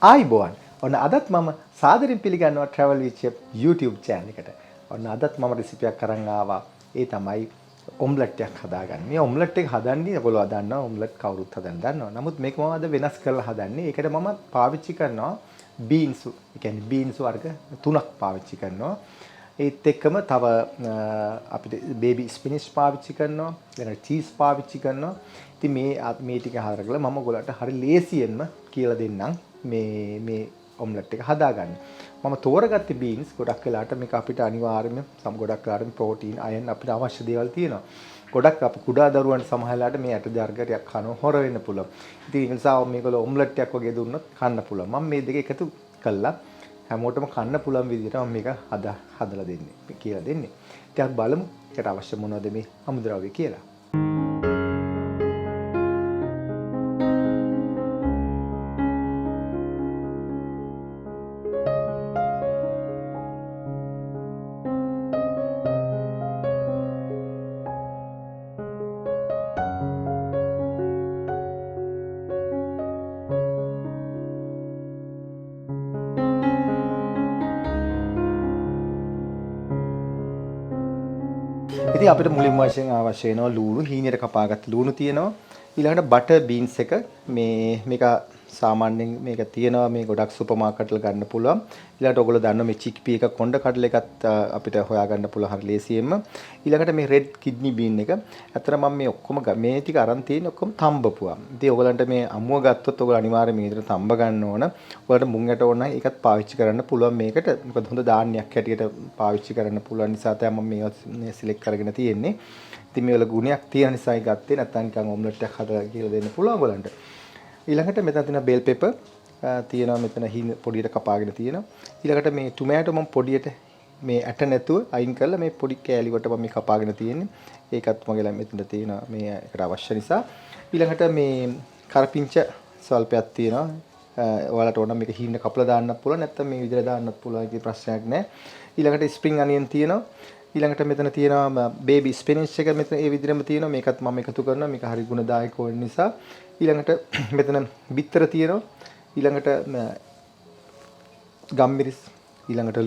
ආයිබෝන් ඔන්න අදත් මම සාදරයෙන් පිළිගන්නවා travel with chef YouTube channel එකට. ඔන්න අදත් මම රෙසිපියක් අරන් ආවා. ඒ තමයි ඔම්ලට් එකක් හදාගන්න. මේ ඔම්ලට් එක හදන්නේ ඔයගොල්ලෝ දන්නවා ඔම්ලට් කවුරුත් හදන්න දන්නවා. නමුත් මේක මම අද වෙනස් කරලා හදන්නේ. ඒකට මම පාවිච්චි කරනවා බීන්ස්. ඒ කියන්නේ බීන්ස් වර්ග තුනක් පාවිච්චි කරනවා. ඒත් එක්කම තව අපිට බේබි ස්පිනිච් පාවිච්චි කරනවා. ඊළඟට චීස් පාවිච්චි කරනවා. ඉතින් මේ ටික හදලා මම ඔයගොල්ලන්ට හරි ලේසියෙන්ම කියලා දෙන්නම්. මේ ඔම්ලට් එක හදාගන්න. මම තෝරගත්තේ බීන්ස් ගොඩක් වෙලාට මේක අපිට අනිවාර්යයෙන්ම ගොඩක් වෙලාට ප්‍රෝටීන් අයන් අපිට අවශ්‍ය දේවල් තියෙනවා. ගොඩක් අපි කුඩා දරුවන්ට සමහර වෙලාවට මේ ඇට දර්ගටයක් කනවා හොර වෙන්න පුළුවන්. ඉතින් ඒ නිසා මේකවල ඔම්ලට් එකක් වගේ දුන්නොත් කන්න පුළුවන්. මම මේ දෙක එකතු කළා හැමෝටම කන්න පුළුවන් විදිහට මම මේක හදලා දෙන්නේ කියලා දෙන්නේ. ඉතින් අපි බලමු ඒකට අවශ්‍ය මොනවද මේ අමුද්‍රව්‍ය කියලා. ඉතින් අපිට මුලින්ම වශයෙන් අවශ්‍ය වෙනවා ලූණු, හීනයට කපාගත්ත ලූණු තියෙනවා. ඊළඟට බටර් බීන්ස් එක මේක සාමාන්‍යයෙන් මේක තියෙනවා මේ ගොඩක් සුපර් මාකට් වල ගන්න පුළුවන්. ඊළඟට ඔයගොල්ලෝ දන්නවා මේ චික්පී එක කොණ්ඩ කඩල එකත් අපිට හොයාගන්න පුළුවන් හරි ලේසියෙන්ම. ඊළඟට මේ රෙඩ් කිඩ්නි බීන් එක. ඇත්තට මම මේ ඔක්කොම මේ ටික අරන් තියෙන ඔක්කොම තඹපුවා. ඉතින් ඔයගලන්ට මේ අමුව ගත්තොත් ඔයගොල්ලෝ අනිවාර්යයෙන් මේ විදිහට තඹ ගන්න ඕන. ඔයාලට මුං ඇට ඕන නම් ඒකත් පාවිච්චි කරන්න පුළුවන් මේකට. මොකද හොඳ ධාන්‍යයක් හැටියට පාවිච්චි කරන්න පුළුවන් නිසා තමයි මම මේවා සිලෙක්ට් කරගෙන තියෙන්නේ. ඉතින් මේවල ගුණයක් තියෙන නිසායි ගත්තේ. නැත්නම් නිකන් ඔම්ලට් එකක් හදලා කියලා දෙන්න පුළුවන් ඔයගලන්ට. ඊළඟට මෙතන තියෙන බෙල් පෙපර් තියෙනවා මෙතන හීන පොඩියට කපාගෙන තියෙනවා. ඊළඟට මේ ටොමැටෝ මම පොඩියට මේ ඇට නැතුව අයින් කරලා මේ පොඩි කෑලි වට මම මේ කපාගෙන තියෙන්නේ. ඒකත් මගේ ළඟ මෙතන තියෙනවා මේ එකට අවශ්‍ය නිසා. ඊළඟට මේ කරපිංච ස්වල්පයක් තියෙනවා. ඔයාලට ඕන මේක හීන කපලා දාන්නත් පුළුවන් නැත්නම් මේ විදිහට දාන්නත් පුළුවන් කිසි ප්‍රශ්නයක් නැහැ. ඊළඟට ස්ප්‍රින්ග් අනියන් තියෙනවා. ඊළඟට මෙතන තියෙනවා බේබි ස්පිනිච් එක මෙතන ඒ විදිහටම තියෙනවා. මේකත් මම එකතු කරනවා. මේක හරි ගුණදායක වෙන නිසා. ඊළඟට මෙතන බිත්තර තියෙනවා. ඊළඟට ගම්මිරිස් ඊළඟට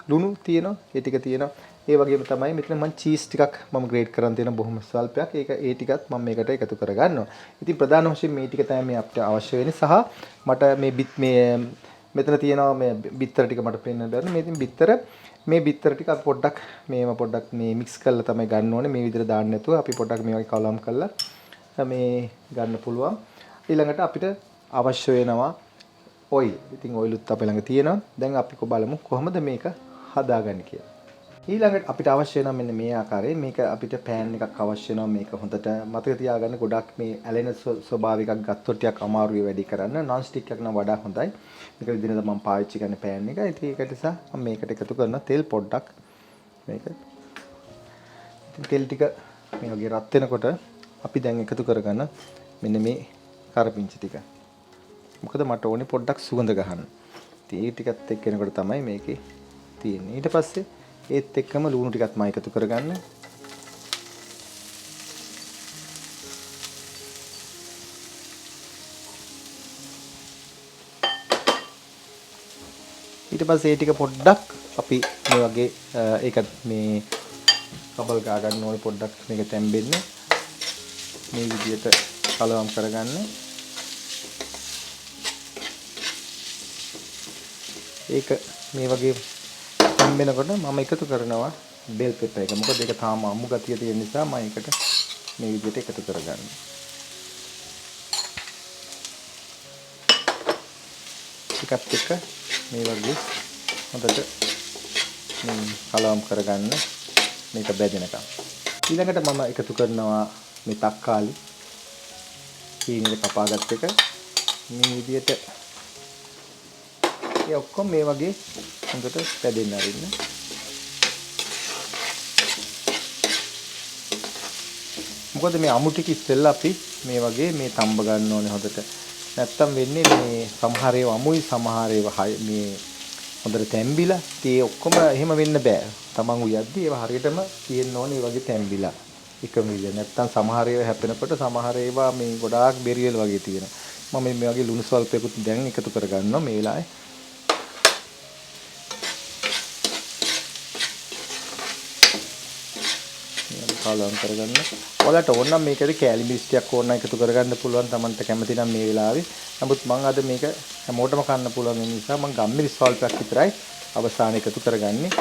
ලුණු තියෙනවා. ඒ ටික තියෙනවා. ඒ වගේම තමයි මෙතන මම චීස් ටිකක් මම ග්‍රේට් කරන් තියෙන බොහොම ස්වල්පයක්. ඒ ටිකත් මම මේකට එකතු කරගන්නවා. ඉතින් ප්‍රධාන වශයෙන් මේ ටික තමයි මේ අපිට අවශ්‍ය වෙන්නේ සහ මට මේ මෙතන තියෙනවා මේ බිත්තර ටික මට පෙන්වන්න බැරි. මේ ඉතින් මේ බිත්තර ටික අපි පොඩ්ඩක් පොඩ්ඩක් මේ මික්ස් කරලා තමයි ගන්න ඕනේ. මේ විදිහට දාන්න නැතුව අපි පොඩ්ඩක් මේ වගේ කලම් කරලා මේ ගන්න පුළුවන්. ඊළඟට අපිට අවශ්‍ය වෙනවා ඔයිල්. ඉතින් ඔයිලුත් අපේ ළඟ තියෙනවා. දැන් අපි බලමු කොහොමද මේක හදාගන්නේ කියලා. ඊළඟට අපිට අවශ්‍ය වෙනවා මෙන්න මේ ආකාරයෙන් මේක අපිට පෑන් එකක් අවශ්‍ය වෙනවා මේක හොඳට මතක තියාගන්න ගොඩක් මේ ඇලෙන ස්වභාව එකක් ගත්තොත් ටිකක් අමාරුයි වැඩි කරන්න non stick එකක් නම් වඩා හොඳයි මේක විදිහට මම පාවිච්චි කරන පෑන් එක ඉතින් ඒකට නිසා මම මේකට එකතු කරන තෙල් පොඩ්ඩක් මේක ඉතින් තෙල් ටික මේ වගේ රත් වෙනකොට අපි දැන් එකතු කරගන්න මෙන්න මේ කරපිංචි ටික මොකද මට ඕනේ පොඩ්ඩක් සුවඳ ගහන්න ඉතින් ඒ ටිකත් එක්ක එනකොට තමයි මේකේ තියෙන්නේ ඊට පස්සේ ඒත් එක්කම ලුණු ටිකත් මම එකතු කරගන්න. ඊට පස්සේ ඒ ටික පොඩ්ඩක් අපි මේ වගේ ඒකත් මේ කබල් ගා ගන්න ඕනේ පොඩ්ඩක් මේක තැම්බෙන්න. මේ විදිහට කලවම් කරගන්න. ඒක මේ වගේ වෙනකොට මම එකතු කරනවා බෙල් පෙපර් එක. මොකද ඒක තාම අමු ගතිය තියෙන නිසා මම ඒකට මේ විදිහට එකතු කරගන්නවා. ටිකත් එක්ක මේ වගේ හොඳට කලවම් කරගන්න මේක බැදෙනකම්. ඊළඟට මම එකතු කරනවා මේ තක්කාලි. ඊනිට කපාගත් එක මේ විදිහට ඒ ඔක්කොම මේ වගේ හොඳට පැදෙන්න අරින්න. මොකද මේ අමු ටික ඉස්සෙල්ලා අපි මේ වගේ මේ තඹ ගන්න ඕනේ හොඳට. නැත්තම් වෙන්නේ මේ සමහර ඒවා අමුයි සමහර ඒවා මේ හොඳට තැම්බිලා. ඒ ඔක්කොම එහෙම වෙන්න බෑ. තමන් උයද්දි ඒවා හරියටම තියෙන්න ඕනේ මේ වගේ තැම්බිලා. එකම විදිය. නැත්තම් සමහර ඒවා හැපෙනකොට සමහර ඒවා මේ ගොඩාක් බෙරියල් වගේ තියෙනවා. මම මේ වගේ ලුණු ස්වල්පයකුත් දැන් එකතු කරගන්නවා මේ වෙලාවේ. කලවම් කරගන්න. ඔයාලට ඕන නම් මේකේ කෑලි මිරිස් ටිකක් ඕන නම් එකතු කරගන්න පුළුවන්. Tamanට කැමති නම් මේ වෙලාවේ. නමුත් මම අද මේක හැමෝටම කන්න පුළුවන් නිසා මම ගම්මිරිස් ස්වල්පයක් විතරයි අවසානයේ එකතු කරගන්නේ.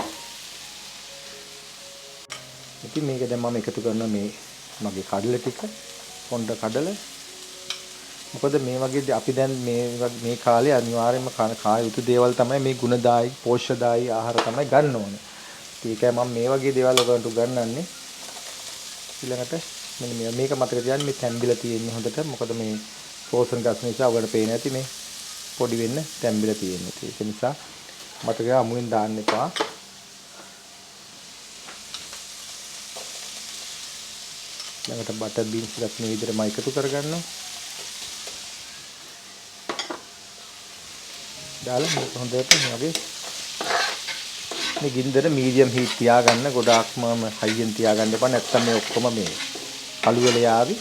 ඉතින් මේක දැන් මම එකතු කරනවා මේ මගේ කඩල ටික. පොණ්ඩ කඩල. මොකද මේ වගේ අපි දැන් මේ කාලේ අනිවාර්යයෙන්ම කා යුතු දේවල් තමයි මේ ගුණදායි, පෝෂ්‍යදායි ආහාර තමයි ගන්න ඕනේ. ඒකයි මම මේ වගේ දේවල් ඔයගලන්ට උගන්වන්නේ. ඊළඟට මෙන්න මේක මතක තියාගන්න මේ තැම්බිලා තියෙන්නේ හොඳට. මොකද මේ ෆ්‍රෝසන් ගස් නිසා ඔයගලට පේන්නේ නැති මේ පොඩි වෙන්න තැම්බිලා තියෙන්නේ. ඒක නිසා මතක අමුෙන් දාන්න එපා. ඊළඟට බටර් බීන්ස් එකත් මේ විදිහටම එකතු කරගන්නවා. දාලා මේක හොඳට වගේ මේ ගින්දර මීඩියම් හීට් තියාගන්න. ගොඩාක්ම හයියෙන් තියාගන්න එපා. නැත්තම් මේ ඔක්කොම මේ කළු වෙල යාවි.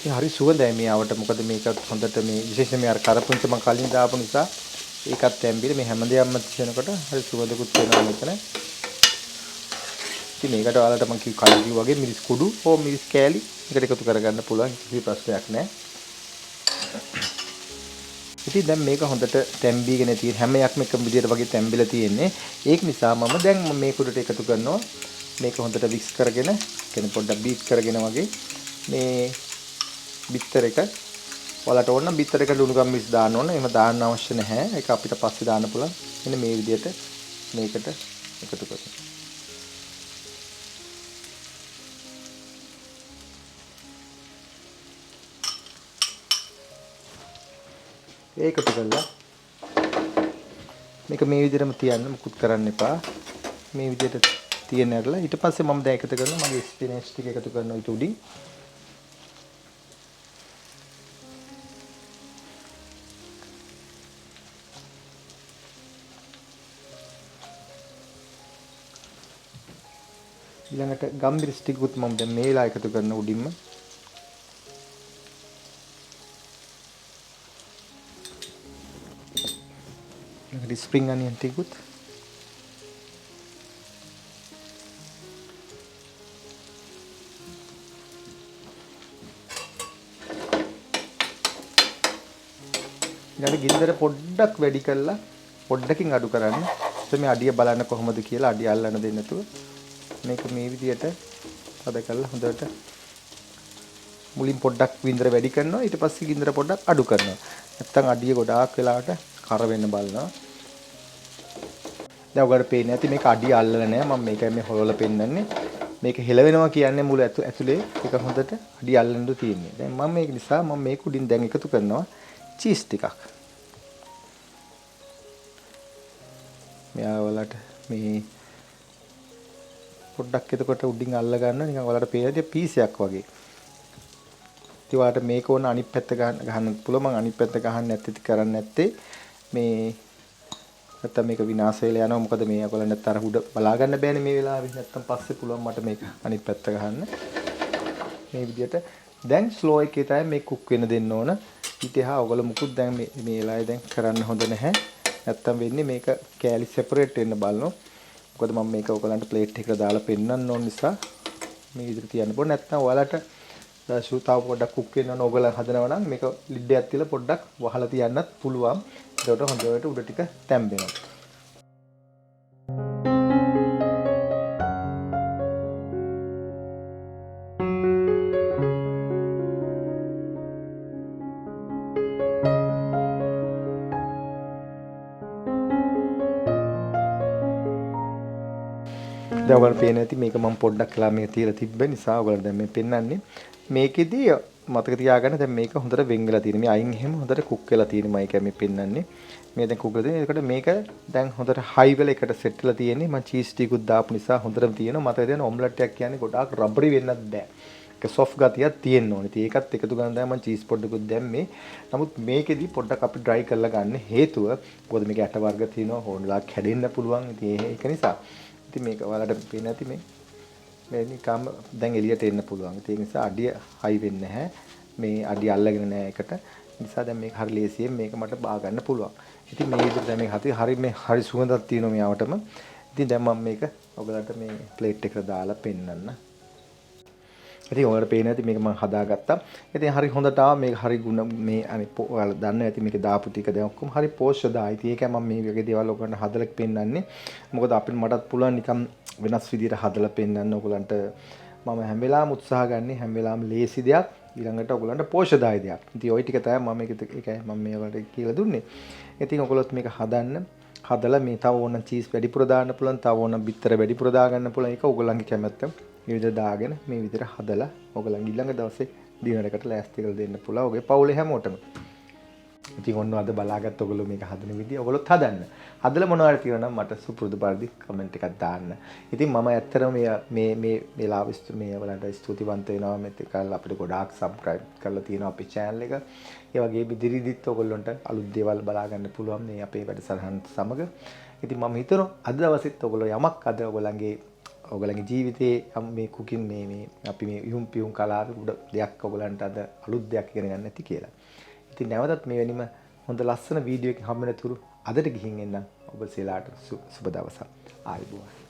මේ හරි සුවඳයි මේ ආවට. මොකද මේක හොඳට මේ විශේෂයෙන් මේ අර කරපුංච මම කලින් දාපු නිසා ඒකත් තැම්බිලා මේ හැමදේම තියෙනකොට හරි සුවඳකුත් වෙනවා මෙතන. ඉතින් මේකට ඔයාලට මම කලින් කිව්වා වගේ මිරිස් කුඩු හෝ මිරිස් කෑලි එකට එකතු කරගන්න පුළුවන්. කිසි ප්‍රශ්නයක් නැහැ. ඉතින් දැන් මේක හොඳට තැම්බීගෙන තියෙන හැම එකක්ම එකම විදියට වගේ තැම්බිලා තියෙන්නේ. ඒක නිසා මම දැන් මේ කුඩට එකතු කරනවා. මේක හොඳට වික්ස් කරගෙන කියන්නේ පොඩ්ඩක් බීට් කරගෙන වගේ මේ බිත්තර එක ඔයාලට ඕන නම් බිත්තර එකට ලුණු ගම්මිස් දාන්න ඕන. එහෙම දාන්න අවශ්‍ය නැහැ. ඒක අපිට පස්සේ දාන්න පුළුවන්. මෙන්න මේ විදියට මේකට එකතු කරගන්න. ඒකතු කළා. මේක මේ විදිහටම තියන්න මුකුත් කරන්න එපා. මේ විදිහට තියන්න ඇරලා ඊට පස්සේ මම දැන් එකතු කරනවා මගේ ස්පිනච් ටික එකතු කරනවා ඊට උඩින්. ඊළඟට ගම්මිරිස් ටිකකුත් මම දැන් මේ වෙලාව එකතු කරන උඩින්ම. ඊළඟට ස්ප්‍රින්ග් අනියන් ටිකකුත්. ඊළඟට ගින්දර පොඩ්ඩක් වැඩි කරලා පොඩ්ඩකින් අඩු කරන්න. මේ අඩිය බලන්න කොහොමද කියලා අඩිය අල්ලන්න දෙන්නේ නැතුව මේක මේ විදියට අද කරලා හොඳට මුලින් පොඩ්ඩක් ගින්දර වැඩි කරනවා ඊට පස්සේ ගින්දර පොඩ්ඩක් අඩු කරනවා. නැත්තම් අඩිය ගොඩාක් වෙලාවට කර වෙන්න බලනවා. දැන් ඔයාලට පේන්නේ නැති මේක අඩිය අල්ලලා නැහැ. මම මේකයි මේ හොලවල පෙන්නන්නේ. මේක හෙලවෙනවා කියන්නේ මුල ඇතුලේ ඒක හොඳට අඩිය අල්ලන්න තියෙන්නේ. දැන් මම මේක නිසා මම මේක උඩින් දැන් එකතු කරනවා චීස් ටිකක්. මෙයාවලට මේ පොඩ්ඩක් එතකොට උඩින් අල්ල ගන්න නිකන් ඔයාලට පේන පීසයක් වගේ. ඉතින් ඔයාලට මේක ඕන අනිත් පැත්ත ගහන්න පුළුවන්. මම අනිත් පැත්ත ගහන්න නැත්තේ කරන්නේ නැත්තේ මේ නැත්තම් මේක විනාශ වෙලා යනවා. මොකද මේ ඔයගොල්ලන්ට අර උඩ බලා ගන්න බෑනේ මේ වෙලාවේ. නැත්තම් පස්සේ පුළුවන් මට මේක අනිත් පැත්ත ගහන්න. මේ විදිහට දැන් ස්ලෝ එකේ තමයි මේ කුක් වෙන්න දෙන්න ඕන. ඊට එහා ඔයගොල්ලෝ මුකුත් දැන් මේ වෙලාවේ දැන් කරන්න හොඳ නැහැ. නැත්තම් වෙන්නේ මේක කෑලි සෙපරේට් වෙන්න බලනවා. මොකද මම මේක ඔයගලන්ට ප්ලේට් එකකට දාලා පෙන්නන්න ඕන නිසා මේ විදිහට තියන්න ඕන. නැත්නම් ඔයාලට ශූතාව පොඩ්ඩක් කුක් වෙන්න ඕන. ඔයගලන් හදනවා නම් මේක ලිඩ් එකක් තියලා පොඩ්ඩක් වහලා තියන්නත් පුළුවන්. ඒකට හොඳට උඩ ටික තැම්බෙනවා. දැන් ඔයගලන්ට පේන්නේ නැති මේක මම පොඩ්ඩක් කළා මේ තියලා තිබ්බ නිසා ඔයගලන්ට දැන් මේ පෙන්වන්නේ මේකෙදී මතක තියාගන්න දැන් මේක හොඳට වෙන් වෙලා තියෙන. මේ අයින් එහෙම හොඳට කුක් වෙලා තියෙන මයිකයි මේ පෙන්වන්නේ. මේ දැන් කුක් වෙලා තියෙන. ඒකට මේක දැන් හොඳට හයි වෙලා එකට සෙට් වෙලා තියෙන්නේ. මම චීස් ටිකුත් දාපු නිසා හොඳටම තියෙනවා. මතක තියාගන්න ඔම්ලට් එකක් කියන්නේ ගොඩාක් රබරි වෙන්නත් බෑ. ඒක සොෆ්ට් ගතියක් තියෙන්න ඕනේ. ඉතින් ඒකත් එකතු කරන් තමයි මම චීස් පොඩ්ඩකුත් දැම්මේ. නමුත් මේකෙදි පොඩ්ඩක් අපි ඩ්‍රයි කරලා ගන්න හේතුව මොකද මේක ඇට වර්ග තියෙනවා. හොන්ලා කැඩෙන්න පුළුවන්. ඉතින් ඒක නිසා. ඉතින් මේක ඔයාලට පේන්නේ නැති මේ නිකම් දැන් එළියට එන්න පුළුවන්. ඒ නිසා අඩිය හයි වෙන්නේ නැහැ. මේ අඩිය අල්ලගෙන නැහැ එකට. නිසා දැන් මේක හරි ලේසියෙන් මේක මට බා ගන්න පුළුවන්. ඉතින් මේ විදිහට දැන් මේක හරි සුවඳක් තියෙනවා මෙයාවටම. ඉතින් දැන් මම මේක ඔයගලන්ට මේ ප්ලේට් එකට දාලා පෙන්නන්න. ඉතින් ඔයාලට පේන්නේ නැති මේක මම හදාගත්තා. ඉතින් හරි හොඳට ආවා මේක හරි ගුණ මේ අනිත් ඔයාලා දන්නවා ඇති මේක දාපු ටික දැන් ඔක්කොම හරි පෝෂ්‍යදායි. ඉතින් ඒකයි මම මේ වගේ දේවල් ඔයගලන්ට හදලා පෙන්නන්නේ. මොකද අපිට මටත් පුළුවන් නිකම් වෙනස් විදිහට හදලා පෙන්නන්න ඔයගලන්ට මම හැම වෙලාවෙම උත්සාහ ගන්නේ හැම වෙලාවෙම ලේසි දෙයක් ඊළඟට ඔයගලන්ට පෝෂ්‍යදායි දෙයක්. ඉතින් ওই ටික තමයි මම ඒකයි මම මේ වලට කියලා දුන්නේ. ඉතින් ඔයගොල්ලොත් මේක හදන්න හදලා මේ තව ඕන චීස් වැඩිපුර දාන්න පුළුවන් තව ඕන බිත්තර වැඩිපුර දාගන්න පුළුවන් ඒක ඔයගොල්ලන්ගේ කැමැත්ත. මේ විදිහට දාගෙන මේ විදිහට හදලා ඔයගලන් ඊළඟ දවසේ දිනරකට ලෑස්ති කරලා දෙන්න පුළුවන්. ඔගේ පවුලේ හැමෝටම. ඉතින් ඔන්න අද බලාගත්ත ඔයගොල්ලෝ මේක හදන විදිය ඔයගොල්ලොත් හදන්න. හදලා මොනවද තියෙනවා නම් මට සුපුරුදු පරිදි කමෙන්ට් එකක් දාන්න. ඉතින් මම ඇත්තටම මේ ලාවිස්තු මේ වලට ස්තුතිවන්ත වෙනවා මෙත් එකල් අපිට ගොඩාක් සබ්ස්ක්‍රයිබ් කරලා තියෙනවා අපේ channel එක. ඒ වගේ ඉදිරියේදීත් ඔයගොල්ලොන්ට අලුත් දේවල් බලා ගන්න පුළුවන් මේ අපේ වැඩසටහන් සමග. ඉතින් මම හිතනවා අද දවසෙත් ඔයගොල්ලෝ යමක් අද ඔයගොල්ලන්ගේ ජීවිතේ මේ කුකින් මේ අපි මේ යුම් පියුම් කලාවේ උඩ දෙයක් ඔයගොල්ලන්ට අද අලුත් දෙයක් ඉගෙන ගන්න ඇති කියලා. ඉතින් නැවතත් මේ වෙනිම හොඳ ලස්සන වීඩියෝ එකකින් හම්බ වෙනතුරු අදට ගිහින් එන්න ඔබ සෙලාට සුබ දවසක් ආයුබෝවන්.